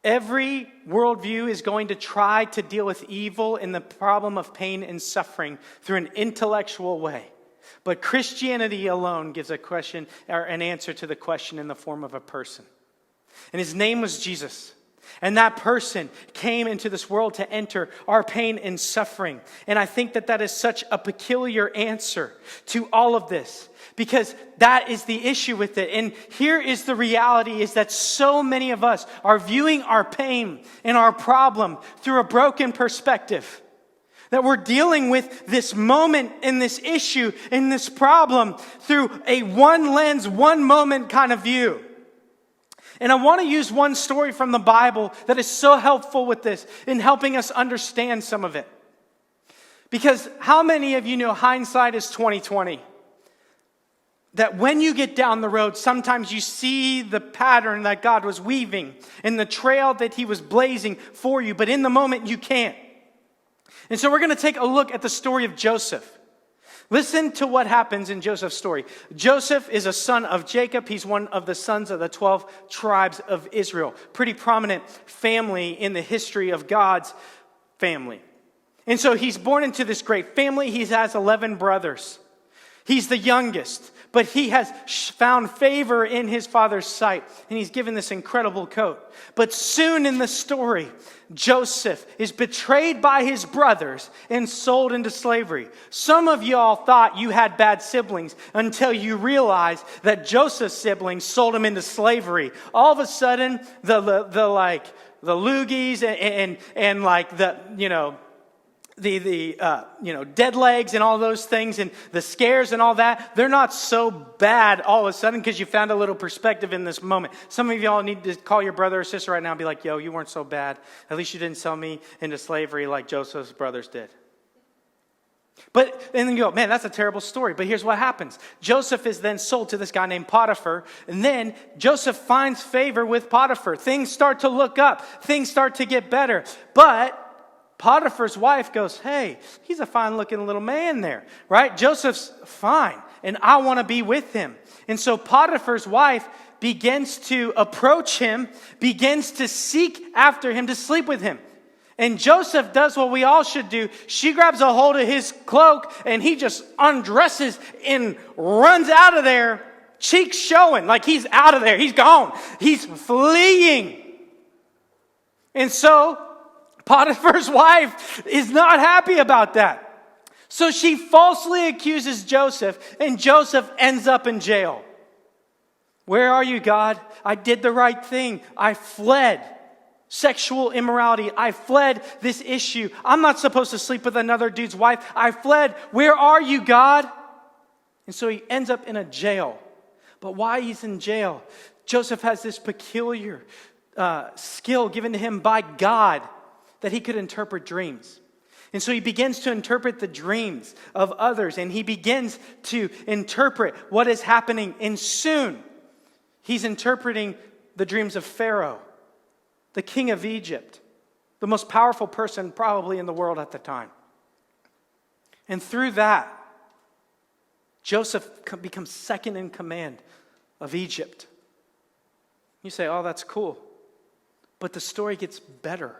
Speaker 5: Every worldview is going to try to deal with evil and the problem of pain and suffering through an intellectual way. But Christianity alone gives a question or an answer to the question in the form of a person. And his name was Jesus. And that person came into this world to enter our pain and suffering. And I think that is such a peculiar answer to all of this. Because that is the issue with it. And here is the reality is that so many of us are viewing our pain and our problem through a broken perspective. That we're dealing with this moment and this issue and this problem through a one lens, one moment kind of view. And I want to use one story from the Bible that is so helpful with this in helping us understand some of it. Because how many of you know hindsight is 20/20? that when you get down the road, sometimes you see the pattern that God was weaving and the trail that he was blazing for you, but in the moment you can't. And so we're going to take a look at the story of Joseph. Listen to what happens in Joseph's story. Joseph is a son of Jacob. He's one of the sons of the 12 tribes of Israel. Pretty prominent family in the history of God's family. And so he's born into this great family. He has 11 brothers. He's the youngest, but he has found favor in his father's sight, and he's given this incredible coat. But soon in the story, Joseph is betrayed by his brothers and sold into slavery. Some of y'all thought you had bad siblings until you realized that Joseph's siblings sold him into slavery. All of a sudden, the loogies and like the dead legs and all those things and the scares and all that, they're not so bad all of a sudden because you found a little perspective in this moment. Some of y'all need to call your brother or sister right now and be like, yo, you weren't so bad. At least you didn't sell me into slavery like Joseph's brothers did. And then you go, man, that's a terrible story. But here's what happens. Joseph is then sold to this guy named Potiphar. And then Joseph finds favor with Potiphar. Things start to look up. Things start to get better. But Potiphar's wife goes, hey, he's a fine-looking little man there, right? Joseph's fine, and I want to be with him. And so Potiphar's wife begins to approach him, begins to seek after him, to sleep with him. And Joseph does what we all should do. She grabs a hold of his cloak, and he just undresses and runs out of there, cheeks showing, like he's out of there. He's gone. He's fleeing. And so Potiphar's wife is not happy about that. So she falsely accuses Joseph, and Joseph ends up in jail. Where are you, God? I did the right thing. I fled sexual immorality. I fled this issue. I'm not supposed to sleep with another dude's wife. I fled. Where are you, God? And so he ends up in a jail. But why he's in jail? Joseph has this peculiar skill given to him by God, that he could interpret dreams. And so he begins to interpret the dreams of others, and he begins to interpret what is happening. And soon, he's interpreting the dreams of Pharaoh, the king of Egypt, the most powerful person probably in the world at the time. And through that, Joseph becomes second in command of Egypt. You say, oh, that's cool. But the story gets better.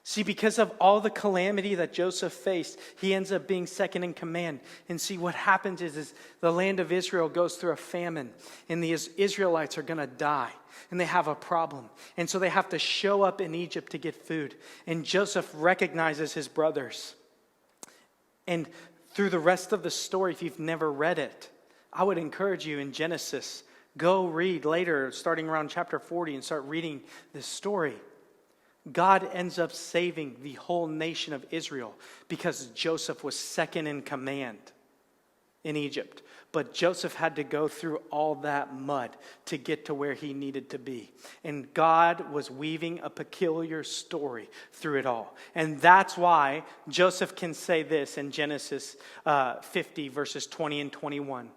Speaker 5: See, because of all the calamity that Joseph faced, he ends up being second in command. And see, what happens is the land of Israel goes through a famine, and the Israelites are going to die, and they have a problem. And so they have to show up in Egypt to get food. And Joseph recognizes his brothers. And through the rest of the story, if you've never read it, I would encourage you in Genesis, go read later, starting around chapter 40, and start reading this story. God ends up saving the whole nation of Israel because Joseph was second in command in Egypt. But Joseph had to go through all that mud to get to where he needed to be. And God was weaving a peculiar story through it all. And that's why Joseph can say this in Genesis 50, verses 20 and 21.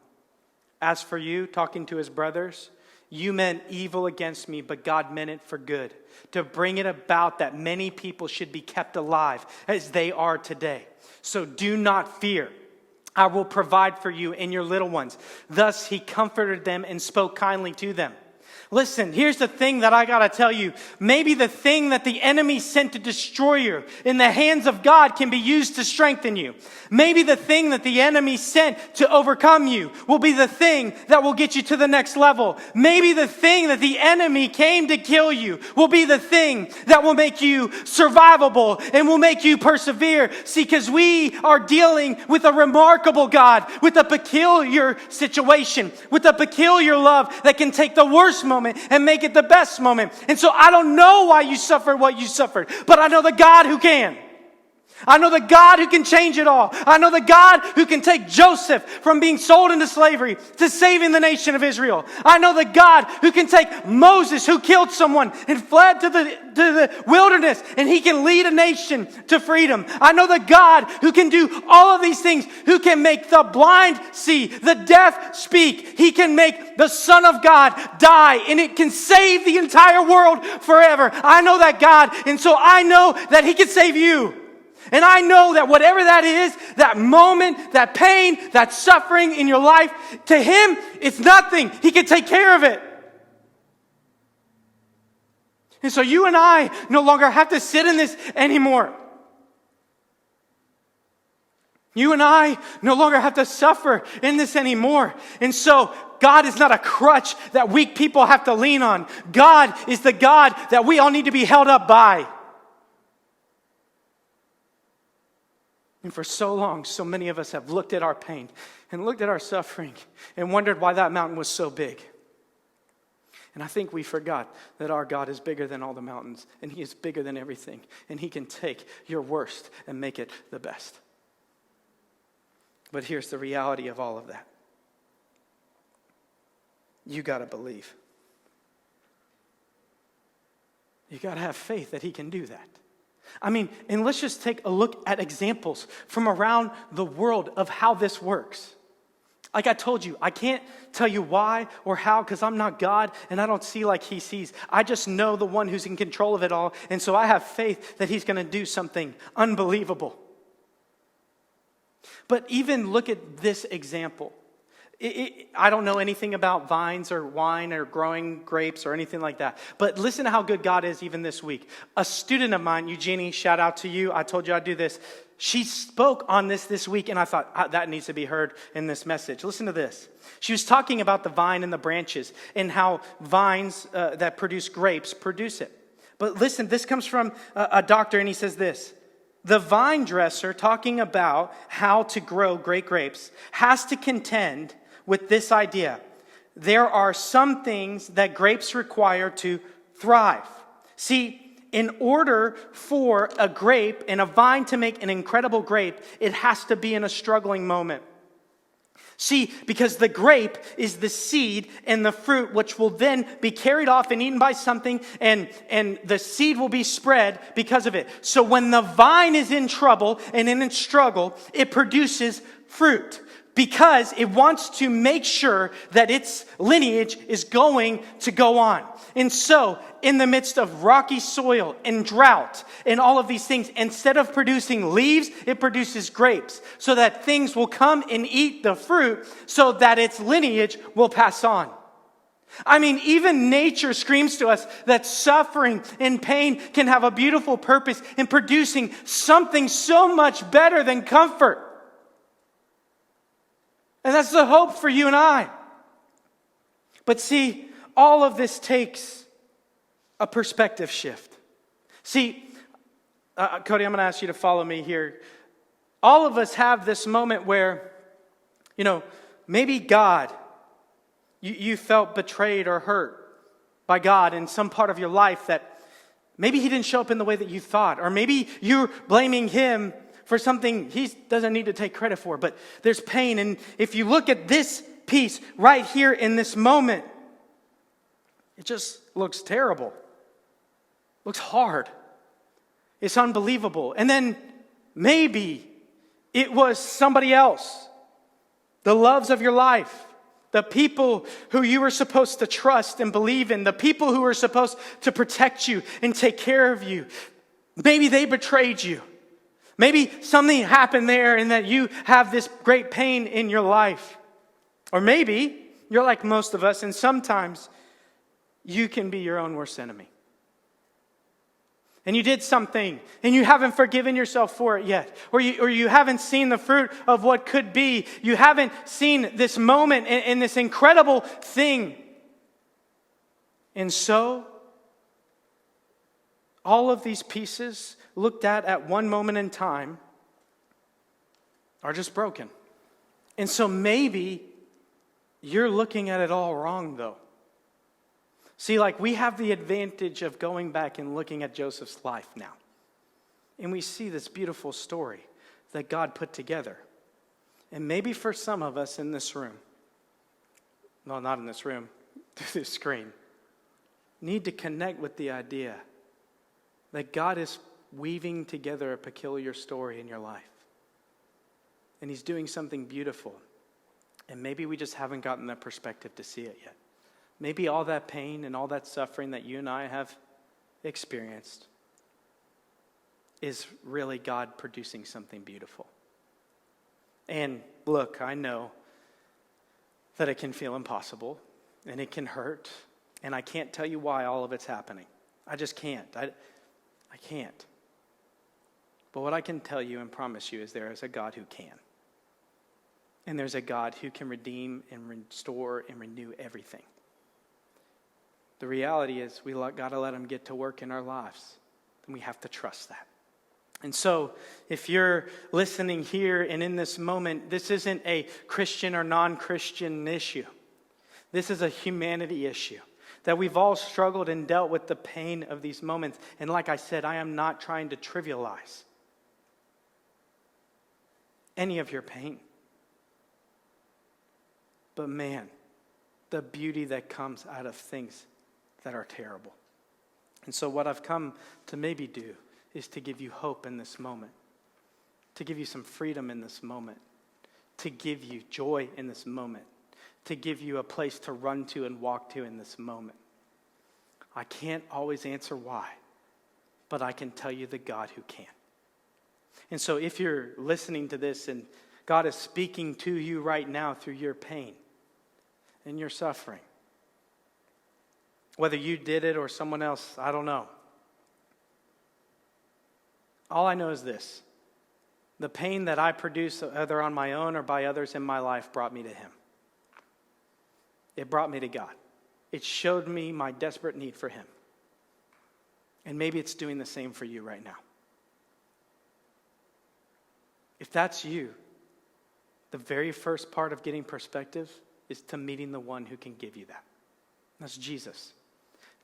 Speaker 5: As for you, talking to his brothers, you meant evil against me, but God meant it for good, to bring it about that many people should be kept alive as they are today. So do not fear. I will provide for you and your little ones. Thus he comforted them and spoke kindly to them. Listen, here's the thing that I got to tell you. Maybe the thing that the enemy sent to destroy you in the hands of God can be used to strengthen you. Maybe the thing that the enemy sent to overcome you will be the thing that will get you to the next level. Maybe the thing that the enemy came to kill you will be the thing that will make you survivable and will make you persevere. See, because we are dealing with a remarkable God, with a peculiar situation, with a peculiar love that can take the worst moment and make it the best moment. And so I don't know why you suffered what you suffered, but I know the God who can. I know the God who can change it all. I know the God who can take Joseph from being sold into slavery to saving the nation of Israel. I know the God who can take Moses, who killed someone and fled to the wilderness, and he can lead a nation to freedom. I know the God who can do all of these things, who can make the blind see, the deaf speak. He can make the Son of God die, and it can save the entire world forever. I know that God, and so I know that he can save you. And I know that whatever that is, that moment, that pain, that suffering in your life, to him, it's nothing. He can take care of it. And so you and I no longer have to sit in this anymore. You and I no longer have to suffer in this anymore. And so God is not a crutch that weak people have to lean on. God is the God that we all need to be held up by. And for so long, so many of us have looked at our pain and looked at our suffering and wondered why that mountain was so big. And I think we forgot that our God is bigger than all the mountains, and he is bigger than everything, and he can take your worst and make it the best. But here's the reality of all of that. You got to believe. You got to have faith that he can do that. I mean, and let's just take a look at examples from around the world of how this works. Like I told you, I can't tell you why or how because I'm not God and I don't see like he sees. I just know the one who's in control of it all. And so I have faith that he's going to do something unbelievable. But even look at this example. I don't know anything about vines or wine or growing grapes or anything like that. But listen to how good God is even this week. A student of mine, Eugenie, shout out to you. I told you I'd do this. She spoke on this week, and I thought, that needs to be heard in this message. Listen to this. She was talking about the vine and the branches and how vines that produce grapes produce it. But listen, this comes from a doctor, and he says this. The vine dresser, talking about how to grow great grapes, has to contend with this idea. There are some things that grapes require to thrive. See, in order for a grape and a vine to make an incredible grape, it has to be in a struggling moment. See, because the grape is the seed and the fruit which will then be carried off and eaten by something, and the seed will be spread because of it. So when the vine is in trouble and in its struggle, it produces fruit. Because it wants to make sure that its lineage is going to go on. And so, in the midst of rocky soil and drought and all of these things, instead of producing leaves, it produces grapes. So that things will come and eat the fruit so that its lineage will pass on. I mean, even nature screams to us that suffering and pain can have a beautiful purpose in producing something so much better than comfort. And that's the hope for you and I. But see, all of this takes a perspective shift. See, Cody, I'm going to ask you to follow me here. All of us have this moment where, maybe God, you felt betrayed or hurt by God in some part of your life that maybe he didn't show up in the way that you thought. Or maybe you're blaming him for something he doesn't need to take credit for, but there's pain. And if you look at this piece right here in this moment, it just looks terrible. Looks hard. It's unbelievable. And then maybe it was somebody else. The loves of your life. The people who you were supposed to trust and believe in. The people who were supposed to protect you and take care of you. Maybe they betrayed you. Maybe something happened there and that you have this great pain in your life. Or maybe you're like most of us and sometimes you can be your own worst enemy. And you did something and you haven't forgiven yourself for it yet. Or you haven't seen the fruit of what could be. You haven't seen this moment and this incredible thing. And so, all of these pieces looked at one moment in time are just broken. And so maybe you're looking at it all wrong though. See, we have the advantage of going back and looking at Joseph's life now. And we see this beautiful story that God put together. And maybe for some of us in this room, no, not in this room, through this screen, need to connect with the idea that God is weaving together a peculiar story in your life. And he's doing something beautiful. And maybe we just haven't gotten the perspective to see it yet. Maybe all that pain and all that suffering that you and I have experienced is really God producing something beautiful. And look, I know that it can feel impossible and it can hurt, and I can't tell you why all of it's happening. I just can't. I can't. But what I can tell you and promise you is there is a God who can. And there's a God who can redeem and restore and renew everything. The reality is we got to let him get to work in our lives, and we have to trust that. And so if you're listening here and in this moment, this isn't a Christian or non-Christian issue. This is a humanity issue, that we've all struggled and dealt with the pain of these moments. And like I said, I am not trying to trivialize any of your pain. But man, the beauty that comes out of things that are terrible. And so what I've come to maybe do is to give you hope in this moment, to give you some freedom in this moment, to give you joy in this moment, to give you a place to run to and walk to in this moment. I can't always answer why, but I can tell you the God who can. And so if you're listening to this and God is speaking to you right now through your pain and your suffering, whether you did it or someone else, I don't know. All I know is this: the pain that I produce, either on my own or by others in my life, brought me to him. It brought me to God. It showed me my desperate need for him. And maybe it's doing the same for you right now. If that's you, the very first part of getting perspective is to meeting the one who can give you that. That's Jesus.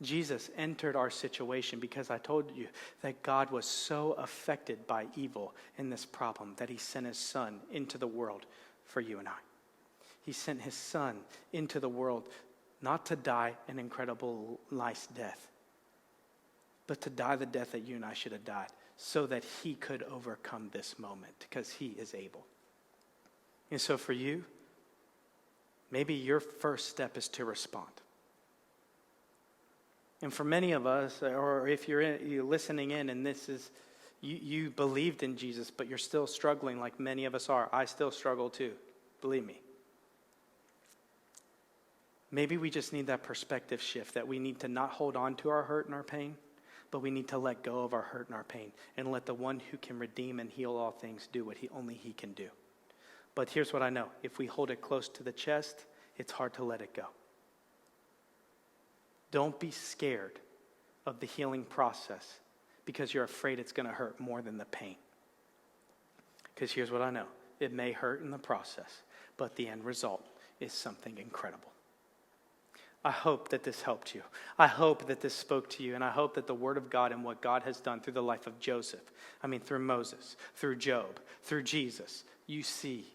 Speaker 5: Jesus entered our situation because I told you that God was so affected by evil in this problem that he sent his son into the world for you and I. He sent his son into the world not to die an incredible, nice death, but to die the death that you and I should have died so that he could overcome this moment because he is able. And so for you, maybe your first step is to respond. And for many of us, or if you're listening in and this is, you believed in Jesus, but you're still struggling like many of us are. I still struggle too, believe me. Maybe we just need that perspective shift, that we need to not hold on to our hurt and our pain, but we need to let go of our hurt and our pain and let the one who can redeem and heal all things do what only he can do. But here's what I know. If we hold it close to the chest, it's hard to let it go. Don't be scared of the healing process because you're afraid it's going to hurt more than the pain. Because here's what I know. It may hurt in the process, but the end result is something incredible. I hope that this helped you. I hope that this spoke to you, and I hope that the Word of God and what God has done through the life of through Moses, through Job, through Jesus, you see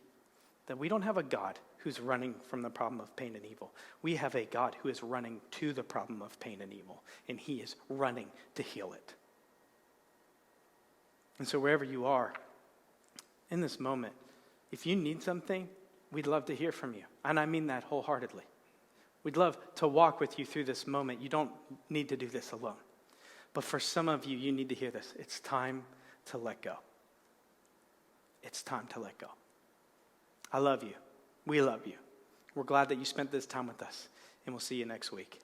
Speaker 5: that we don't have a God who's running from the problem of pain and evil. We have a God who is running to the problem of pain and evil, and he is running to heal it. And so wherever you are in this moment, if you need something, we'd love to hear from you. And I mean that wholeheartedly. We'd love to walk with you through this moment. You don't need to do this alone. But for some of you, you need to hear this. It's time to let go. It's time to let go. I love you. We love you. We're glad that you spent this time with us, and we'll see you next week.